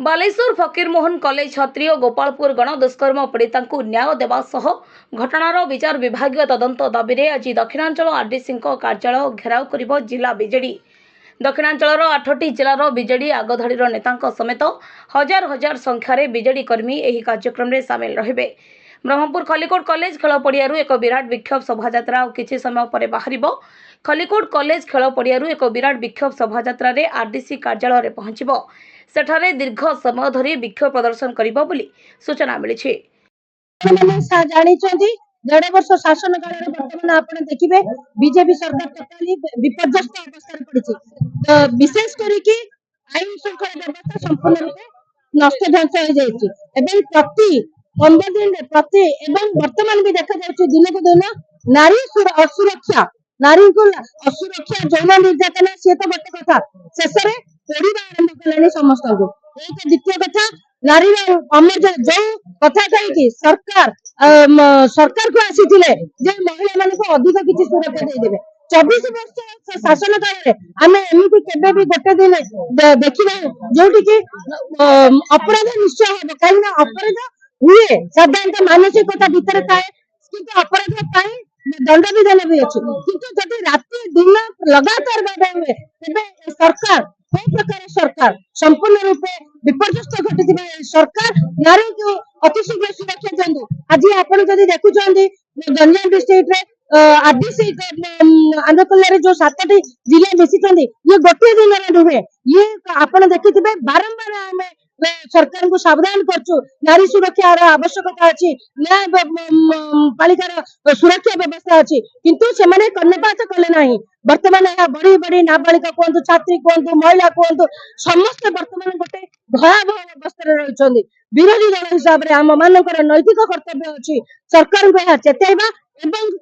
Baleshwar Fakir Mohan college छात्री और गोपालपुर गणदुष्कर्म पीड़िता न्याय देवा सह घटनार विचार विभागीय तदंत दाबी में आज दक्षिणांचल आरडीसी कार्यालय घेराव कर जिला बीजेडी दक्षिणांचल 8टी जिलार बीजेडी आगधाड़ी नेता समेत हजार हजार संख्यार बीजेडी कर्मी यह कार्यक्रम में सामिल रहे। ब्रह्मपुर खलिकोट कॉलेज खेल पड़ियारू एक विराट विक्षोभ शोभायात्रा और किछि समय पर बाहर खलिकोट कॉलेज खेल पड़ियारू एक विराट विक्षोभ शोभायात्रा रे आरडीसी कार्यालय में पहुंचब। सेठारे दीर्घ समय धरी विक्षोभ प्रदर्शन करिबो बोली सूचना मिली। देढ़ वर्ष शासन काल बर्तमान आप देखिए बीजेपी सरकार टोटाली विपर्यस्त अवस्था पड़ी विशेष करके आईन श्रृंखला व्यवस्था संपूर्ण रूप नष्ट ध्वंस हो जाए। प्रति 15 दिन प्रति वर्तमान भी देखा जाए दिन को दिन नारी असुरक्षा नारी को असुरक्षा जौन निर्यातना सी तो गोटे कथा शेष में पढ़ा आरंभ कले समस्त को एक द्वितीय कथा नारी अमर जो कथा कही सरकार सरकार को आसी महिला मान अधिक किसी सुरक्षा देदेवे 24 वर्ष शासन काल आम एमती केवे भी गोटे दिन देखा जो अपराध निश्चय हम कहीं अपराध हुए साधारणतः मानसिकता भितर थाए कि अपराध दंड विधान भी अच्छे किंतु जब राति दिन लगातार भाव हुए तेज सरकार कौ प्रकार सरकार संपूर्ण रूपे विपर्यस्त घटी सरकार नारी को अति शीघ्र सुरक्षा दिंतु। आज आप देखुं गंजाम डिस्ट्रिक्ट आरडीसी आंध्रकल्ला जो 7टी जिला मिशी ये गोटे दिन नुहे ये आप देखिए बारंबार आम सरकार को सावधान करछु नारी सुरक्षा आवश्यकता अच्छी न्याय पालिकार सुरक्षा व्यवस्था अच्छी किंतु से माने कर्णपात कले नहीं। वर्तमान यह बड़ी बड़ी नाबालिका कहतु छात्री कहतु महिला कहतु समस्त वर्तमान गोटे भयावह अवस्था रही विरोधी दल हिसाब से आम मानकर नैतिक कर्तव्य अच्छी सरकार को चेतवा एवं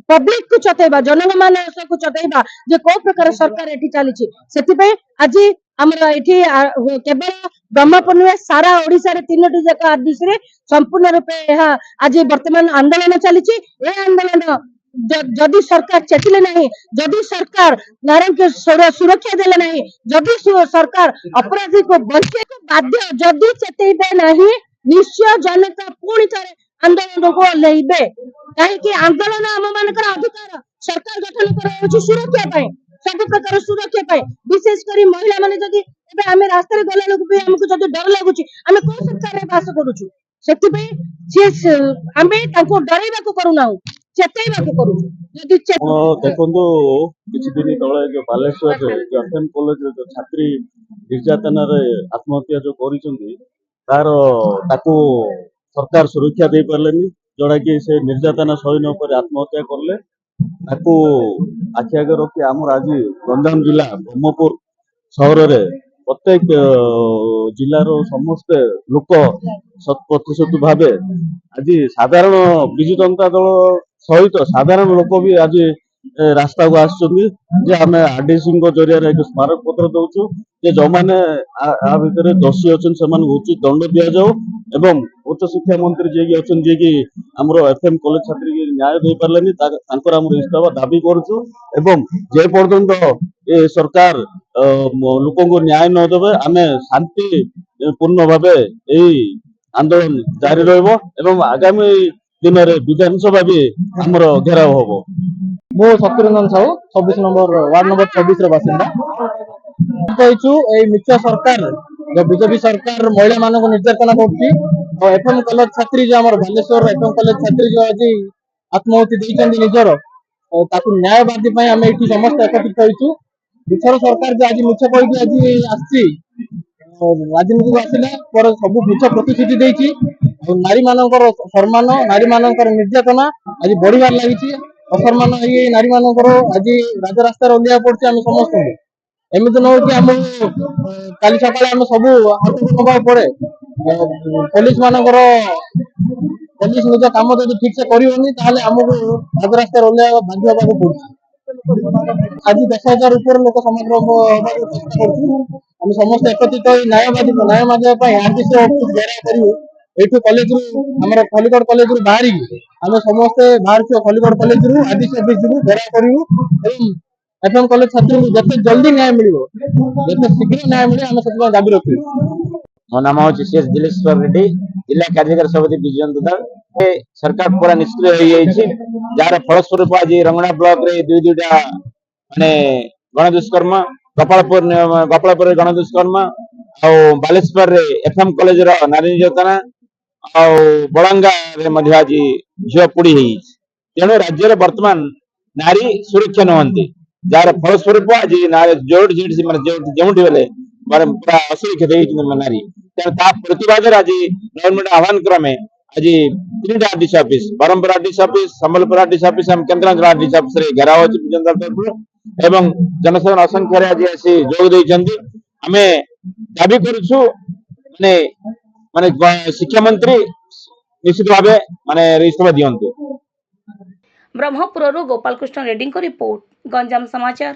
पब्लिक को चेतवा जनमानस को चेतवा जे को प्रकार सरकार एठी चली से आज आमर ये केवल ब्रह्मपुर नुहे सारा ओडिशा रे 3टी जाक आरडीसी रे संपूर्ण रूपे आज वर्तमान आंदोलन चली आंदोलन जदि सरकार चेतिले नहीं जदि सरकार नारी को सुरक्षा देले नहीं जदि सरकार अपराधी को बचे बाध्य जदि चेतइबे नहीं निश्चय जनता पुणी थे आंदोलन को ओह्लैबे कहीं आंदोलन आम मानकर अधिकार सरकार गठन कर सुरक्षा सब प्रकार सुरक्षा विशेषकर महिला माने जदि एबे आमे रास्ता गला लोक भी हमको जदि डर लागुची आमे कोन सरकार रे बास करूछु सेति पे जे आमे ताको डराइबा को करू नाउ चेतैबा को करू जदि देखंतु किछि दिन तळे जो बालेश्वर रे जो एफएम कॉलेज रे जो छात्री निर्यातना रे आत्महत्या जो करिसंती तार ताको सरकार सुरक्षा दे परलेनी जोड़ा कि से निर्यातना सही न पर आत्महत्या करले ताको आखि आगे रखी आमर आज गंजाम जिला ब्रह्मपुर सहर में प्रत्येक जिलार समस्त लोक 100% भाव आज साधारण विजु जनता दल सहित साधारण लोक भी आज रास्ता को आम आरडीसी जरिया एक स्मारक पत्र दौचु जो मैंने भितर दोषी अच्छा उचित दंड दि जाऊ एवं उच्च शिक्षा मंत्री जी अच्छा जी कि आमर एफएम कॉलेज छात्री की न्याय दे पारे इस्तीफा दाबी करुचु एवं जे पर्यंत ये सरकार लोक न्याय न देवे आम शांति पूर्ण भाव यही आंदोलन जारी रहा आगामी दिन में विधानसभा भी आमर घेराव हम। मु शत्रुरंजन साहू 26 नंबर वार्ड नंबर 24 बासिंदा मित्र सरकार जो बीजेपी सरकार महिला मान निर्यातना कर एफएम कॉलेज छात्री जो आम बालेश्वर एफएम कॉलेज छात्री जो आज आत्महत्या देते निजर ताकू न्याय बांधी आम ये समस्त एकत्रित होइछु। मिथर सरकार जो आज मिछ कही आज राजनीति को आसिला पर सब मिछ प्रतिश्रुति देती नारी मानकर सम्मान नारी मानकर निर्यातना आज बढ़िबार लगी असम्मान ये नारी मानकर आज राजरास्ता ओह्लैया पड़े आम समस्त एमती न कि आम काली सकाଳେ आम सब हाथ को नवा पड़े पुलिस मानकर पुलिस निज काम जब ठीक से करनी आमको राजरास्ता ओह्लैया बाध्य होगा पड़े। आज 10,000 ऊपर लोक समग्र चेष्टा कर समस्त एकत्रित न्याय मांगे आरडीसी ऑफिस घेराव करू एठू कॉलेज आम खलिकोट कॉलेज बाहर आम समस्ते बाहर खलिकोट कॉलेज आरडीसी ऑफिस जी घेराव करूँ एफएम कॉलेज छात्री जिते जल्दी न्याय मिले जिते शीघ्र न्याय मिले आम से दाबी रखू। मो नाम हूँ सीएस दिलेश्वर रेड्डी जिला कार्यकारी समिति विजु जनता दल। ए सरकार पूरा निष्क्रिय हो जाइए जार फलस्वरूप आज रंगना ब्लॉक रे दुईटा माने गणदुष्कर्म गोपालपुर गणदुष्कर्म और बालेश्वर रे एफएम कॉलेज रो नारी निर्यातना और बड़ंगा रे मध्य आज झील पोड़ी है। तेणु राज्य वर्तमान नारी सुरक्षा नुहति जार फलस्वरूप आज जोड़ जी जो बेले पूरा असुरक्षित नारी तेणु प्रतिवाद आज गवर्नमेंट आह्वान क्रमे आज 3टा RDC office Brahmapur RDC office Sambalpur RDC office और केन्द्रांचल आरडीसी ऑफिस रे घेराव अछि जनता तरफ एवं जनसाधारण असंख्य आज आसी जोग देइछन्ति। आमे दाबी करूछु माने माने शिक्षा मंत्री निश्चित भावे माने इस्तीफा दियंतु। ब्रह्मपुरରୁ ଗୋପାଳ କୃଷ୍ଣ ରେଡ୍ଡୀଙ୍କ ରିପୋର୍ଟ, ଗଞ୍ଜାମ ସମାଚାର।